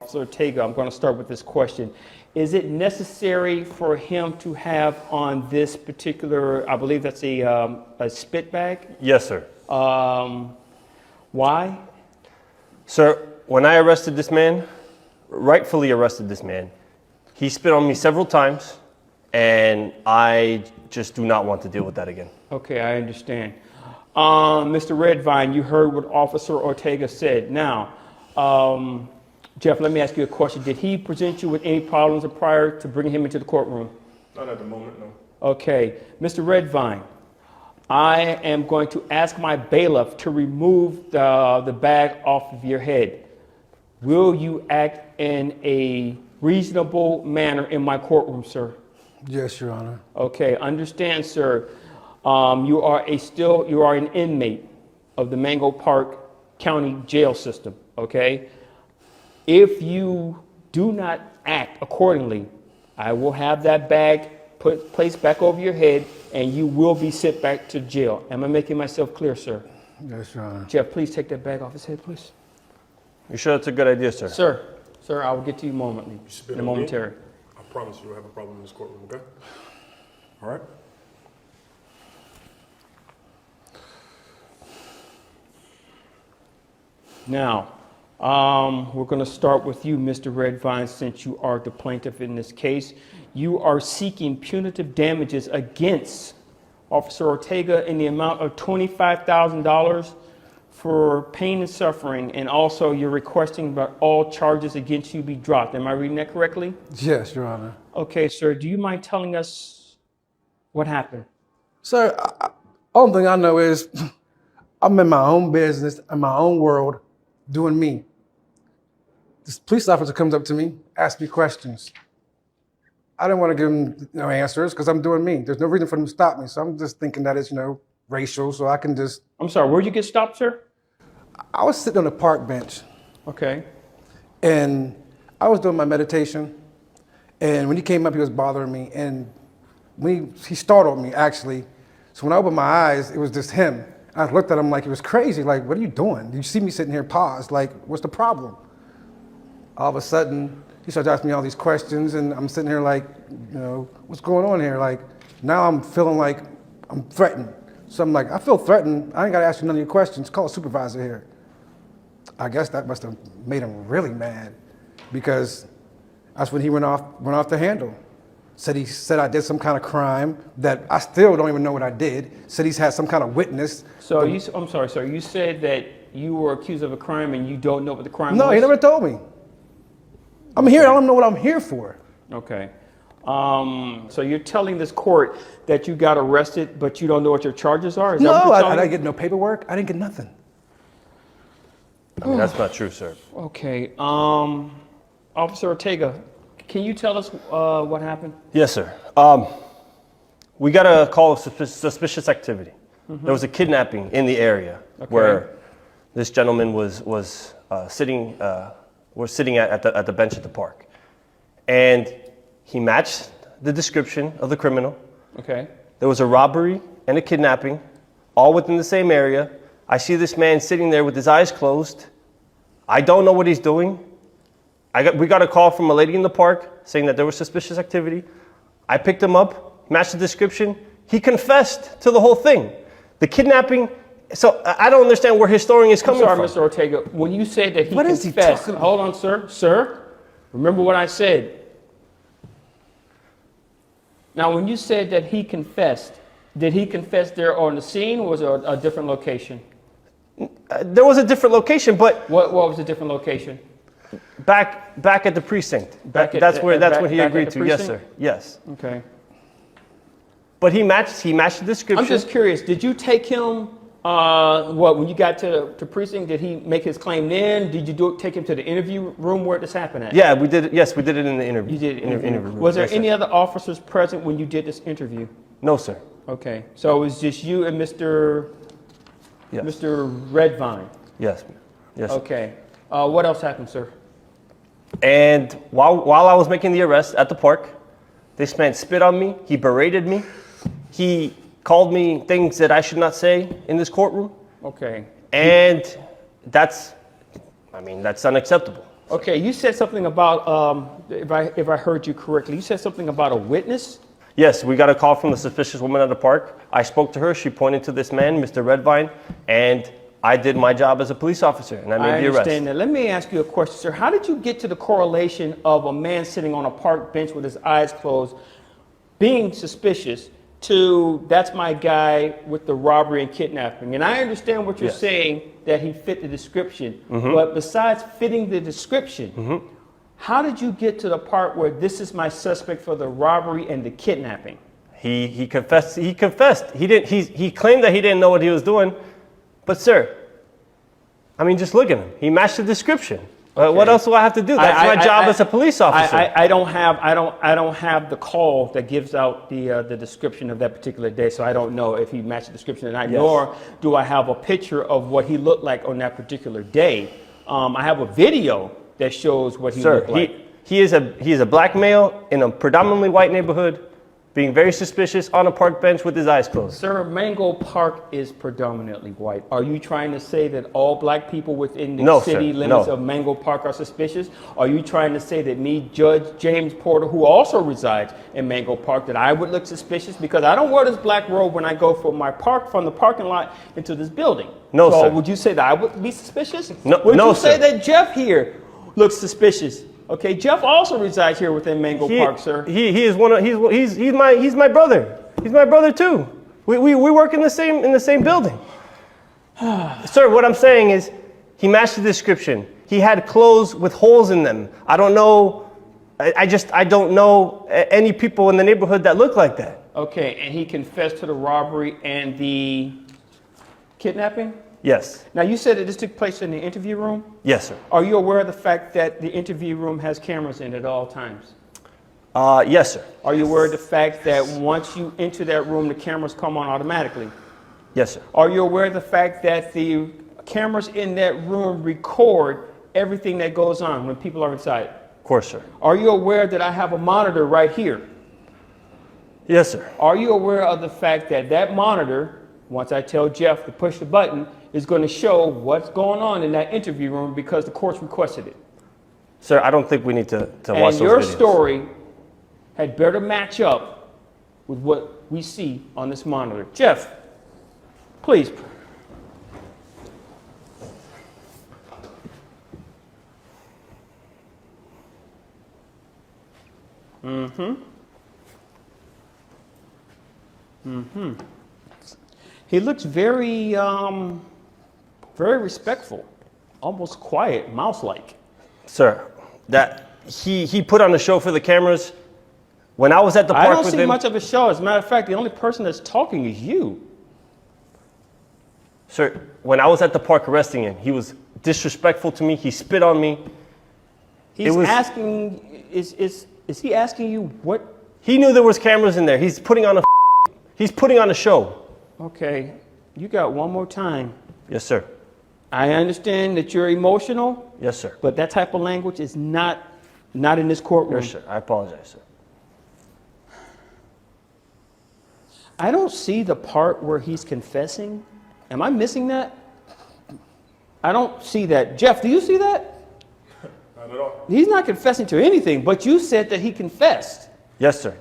Officer Ortega, I'm going to start with this question. Is it necessary for him to have on this particular, I believe that's a spit bag? Yes, sir. Why? Sir, when I arrested this man, rightfully arrested this man, he spit on me several times, and I just do not want to deal with that again. Okay, I understand. Mr. Redvine, you heard what Officer Ortega said. Now, Jeff, let me ask you a question. Did he present you with any problems prior to bringing him into the courtroom? Not at the moment, no. Okay. Mr. Redvine, I am going to ask my bailiff to remove the bag off of your head. Will you act in a reasonable manner in my courtroom, sir? Yes, Your Honor. Okay, understand, sir. You are an inmate of the Mango Park County Jail System, okay? If you do not act accordingly, I will have that bag placed back over your head and you will be sent back to jail. Am I making myself clear, sir? Yes, Your Honor. Jeff, please take that bag off his head, please. You sure that's a good idea, sir? Sir, I will get to you momentarily. I promise you don't have a problem in this courtroom, okay? All right? Now, we're going to start with you, Mr. Redvine, since you are the plaintiff in this case. You are seeking punitive damages against Officer Ortega in the amount of $25,000 for pain and suffering, and also you're requesting that all charges against you be dropped. Am I reading that correctly? Yes, Your Honor. Okay, sir, do you mind telling us what happened? Sir, only thing I know is I'm in my own business, in my own world, doing me. This police officer comes up to me, asks me questions. I didn't want to give him no answers because I'm doing me. There's no reason for him to stop me. So I'm just thinking that it's, racial, so I can just... I'm sorry, where'd you get stopped, sir? I was sitting on a park bench. Okay. And I was doing my meditation. And when he came up, he was bothering me. And when he startled me, actually. So when I opened my eyes, it was just him. I looked at him like he was crazy. Like, what are you doing? You see me sitting here paused. Like, what's the problem? All of a sudden, he starts asking me all these questions. And I'm sitting here like, what's going on here? Like, now I'm feeling like I'm threatened. So I'm like, I feel threatened. I ain't got to ask you none of your questions. Call a supervisor here. I guess that must have made him really mad because that's when he went off the handle. He said I did some kind of crime that I still don't even know what I did. Said he's had some kind of witness. So I'm sorry, sir. You said that you were accused of a crime and you don't know what the crime was? No, he never told me. I'm here. I don't know what I'm here for. Okay. So you're telling this court that you got arrested, but you don't know what your charges are? Is that what you're telling I me? didn't get no paperwork. I didn't get nothing. I mean, that's not true, sir. Okay. Officer Ortega, can you tell us what happened? Yes, sir. We got a call of suspicious activity. Mm-hmm. There was a kidnapping in the area where this gentleman was sitting at the bench at the park, and he matched the description of the criminal. Okay. There was a robbery and a kidnapping, all within the same area. I see this man sitting there with his eyes closed. I don't know what he's doing. We got a call from a lady in the park saying that there was suspicious activity. I picked him up, matched the description. He confessed to the whole thing. The kidnapping. So I don't understand where his story is coming from. Mr. Ortega. When you said that he What confessed, is he talking about? Hold on, sir. Sir, remember what I said. Now, when you said that he confessed, did he confess there on the scene or was it a different location? There was a different location, but What was the different location? back at the precinct. That's when he agreed to. Yes, sir. Yes. Okay. But he matched the description. I'm just curious. Did you take him? When you got to precinct, did he make his claim then? Did you take him to the interview room where this happened at? Yeah, we did it. Yes, we did it in the interview. You did interview room. Was there Yes, any sir. other officers present when you did this interview? No, sir. Okay. So it was just you and Mr. Yes. Mr. Redvine. Yes. Yes. Sir. Okay. What else happened, sir? And while I was making the arrest at the park, this man spit on me. He berated me. He called me things that I should not say in this courtroom. Okay. And that's unacceptable. Okay, you said something about, if I heard you correctly, you said something about a witness? Yes, we got a call from the suspicious woman at the park. I spoke to her. She pointed to this man, Mr. Redvine, and I did my job as a police officer, and I made the arrest. I understand that. Let me ask you a question, sir. How did you get to the correlation of a man sitting on a park bench with his eyes closed, being suspicious, to that's my guy with the robbery and kidnapping? And I understand what you're Yes. saying, that he fit the description. But besides fitting the description, how did you get to the part where this is my suspect for the robbery and the kidnapping? He confessed. He confessed. He claimed that he didn't know what he was doing. But sir, I mean, just look at him. He matched the description. What else do I have to do? That's my job as a police officer. I don't have the call that gives out the description of that particular day, so I don't know if he matched the description or not. Yes. Nor do I have a picture of what he looked like on that particular day. I have a video that shows what he looked like. He is a black male in a predominantly white neighborhood, being very suspicious on a park bench with his eyes closed. Sir, Mango Park is predominantly white. Are you trying to say that all black people within the city limits of Mango Park are suspicious? Are you trying to say that me, Judge James Porter, who also resides in Mango Park, that I would look suspicious? Because I don't wear this black robe when I go from the parking lot into this building. No, so sir. would you say that I would be suspicious? No, would no, you say sir. that Jeff here looks suspicious? Okay, Jeff also resides here within Mango Park, sir. He is one of he's my brother. He's my brother too. We work in the same building. Sir, what I'm saying is he matched the description. He had clothes with holes in them. I don't know. I don't know any people in the neighborhood that look like that. Okay, and he confessed to the robbery and the kidnapping? Yes. Now, you said that this took place in the interview room? Yes, sir. Are you aware of the fact that the interview room has cameras in it at all times? Yes, sir. Are you aware of the fact that once you enter that room, the cameras come on automatically? Yes, sir. Are you aware of the fact that the cameras in that room record everything that goes on when people are inside? Of course, sir. Are you aware that I have a monitor right here? Yes, sir. Are you aware of the fact that that monitor, once I tell Jeff to push the button, is going to show what's going on in that interview room because the court's requested it? Sir, I don't think we need to watch those And your videos. story had better match up with what we see on this monitor. Jeff, please. He looks very, very respectful, almost quiet, mouse-like. Sir, that he put on a show for the cameras. When I was at the I park don't with see him, much of a show. As a matter of fact, the only person that's talking is you. sir, when I was at the park arresting him, he was disrespectful to me. He spit on me. He's was- asking, is he asking you what? He knew there was cameras in there. He's putting on a show. Okay, you got one more time. Yes, sir. I understand that you're emotional, Yes, sir. but that type of language is not in this courtroom. Yes, sir. I apologize, sir. I don't see the part where he's confessing. Am I missing that? I don't see that. Jeff, do you see that? Not at all. He's not confessing to anything, but you said that he confessed. Yes, sir.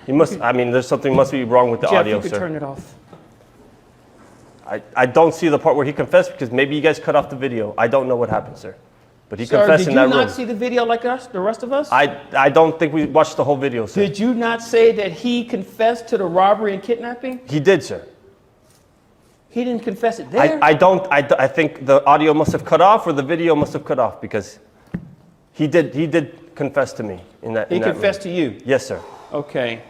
He must. I mean, there's something must be wrong with the Jeff, audio, you could sir. turn it off. I don't see the part where he confessed because maybe you guys cut off the video. I don't know what happened, sir. But he Sir, confessed did in you that not room. see the video like us, the rest of us? I don't think we watched the whole video, sir. Did you not say that he confessed to the robbery and kidnapping? He did, sir. He didn't confess it there. I think the audio must have cut off or the video must have cut off because he did confess to me in that. He in that confessed room. to you. Yes, sir. Okay.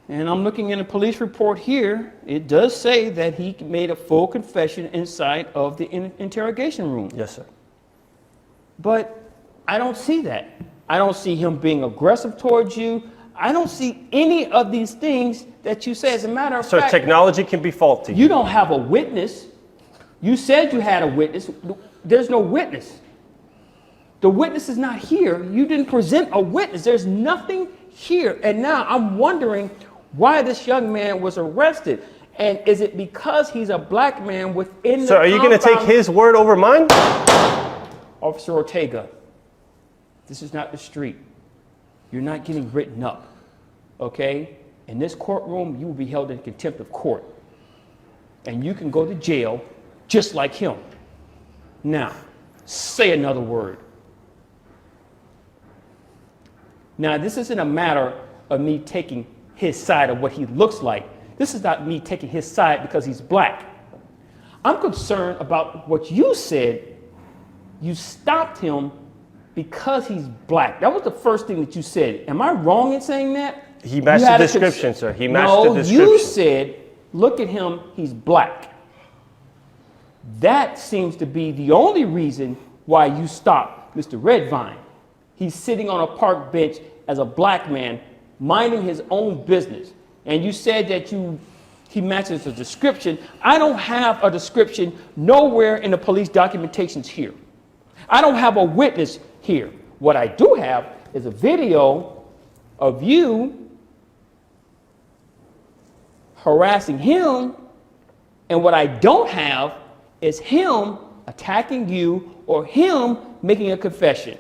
And I'm looking in a police report here. It does say that he made a full confession inside of the interrogation room. Yes, sir. But I don't see that. I don't see him being aggressive towards you. I don't see any of these things that you say. As a matter of Sir, fact, technology can be faulty. you don't have a witness. You said you had a witness. There's no witness. The witness is not here. You didn't present a witness. There's nothing here. And now I'm wondering why this young man was arrested. And is it because he's a black man within the Sir, are you going to take compound? his word over mine? Officer Ortega, this is not the street. You're not getting written up, okay? In this courtroom, you will be held in contempt of court. And you can go to jail just like him. Now, say another word. Now, this isn't a matter of me taking his side of what he looks like. This is not me taking his side because he's black. I'm concerned about what you said. You stopped him because he's black. That was the first thing that you said. Am I wrong in saying that? He matched the description, sir. He matched the description. No, you said, look at him, he's black. That seems to be the only reason why you stopped Mr. Redvine. He's sitting on a park bench as a black man, minding his own business. And you said that he matches the description. I don't have a description nowhere in the police documentations here. I don't have a witness here. What I do have is a video of you harassing him, and what I don't have is him attacking you or him making a confession.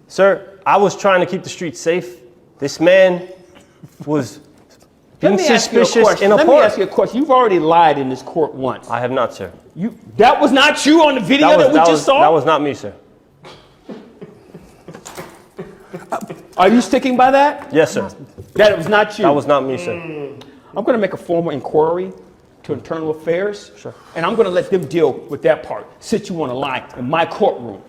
Sir, I was trying to keep the streets safe. This man was being suspicious in a park. Let me ask you a question. You've already lied in this court once. I have not, sir. That was not you on the video that we just saw? That was not me, sir. Are you sticking by that? Yes, sir. That it was not you? That was not me, sir. I'm going to make a formal inquiry to Internal Affairs. Sure. And I'm going to let them deal with that part, since you want to lie in my courtroom.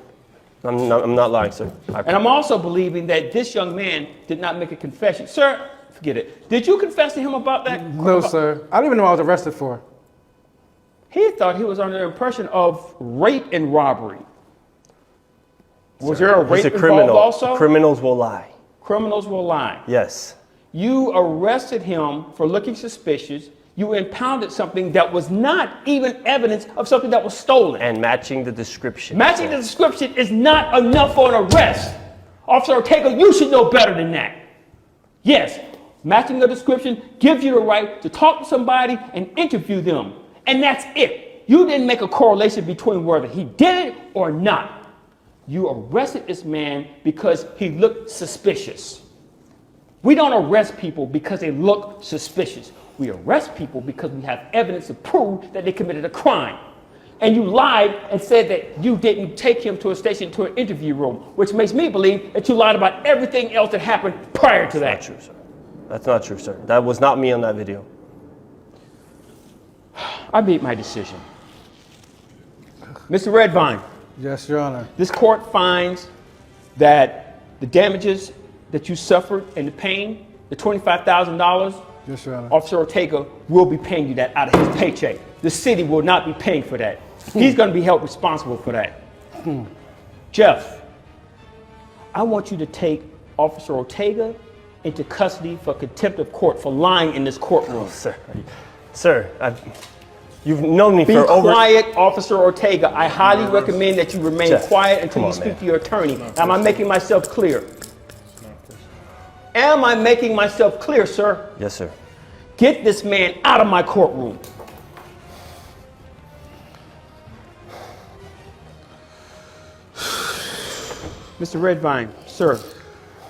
I'm not lying, sir. And I'm also believing that this young man did not make a confession. Sir, forget it. Did you confess to him about that? No, sir. I don't even know what I was arrested for. He thought he was under the impression of rape and robbery. Was there a rape He's a involved criminal. also? Criminals will lie. Criminals will lie. Yes. You arrested him for looking suspicious. You impounded something that was not even evidence of something that was stolen. And matching the description. Matching the description is not enough for an arrest. Officer Ortega, you should know better than that. Yes, matching the description gives you the right to talk to somebody and interview them. And that's it. You didn't make a correlation between whether he did it or not. You arrested this man because he looked suspicious. We don't arrest people because they look suspicious. We arrest people because we have evidence to prove that they committed a crime. And you lied and said that you didn't take him to a station, to an interview room, which makes me believe that you lied about everything else that happened prior to that. That's not true, sir. That's not true, sir. That was not me on that video. I made my decision. Mr. Redvine. Yes, Your Honor. This court finds that the damages that you suffered and the pain, the $25,000, Yes, Your Honor. Officer Ortega will be paying you that out of his paycheck. The city will not be paying for that. He's going to be held responsible for that. Jeff, I want you to take Officer Ortega into custody for contempt of court for lying in this courtroom. Sir, you've known me Be for over... quiet, Officer Ortega. I highly recommend that you remain Jeff, quiet until you on, speak man. to your attorney. Am I making myself clear? Am I making myself clear, sir? Yes, sir. Get this man out of my courtroom. Mr. Redvine, sir,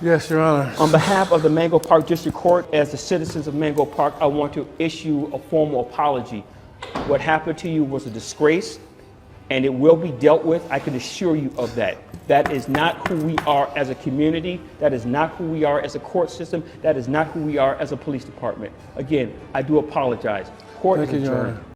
Yes, Your Honor. on behalf of the Mango Park District Court, as the citizens of Mango Park, I want to issue a formal apology. What happened to you was a disgrace, and it will be dealt with. I can assure you of that. That is not who we are as a community. That is not who we are as a court system. That is not who we are as a police department. Again, I do apologize. Court is Thank you, Your adjourned. Honor.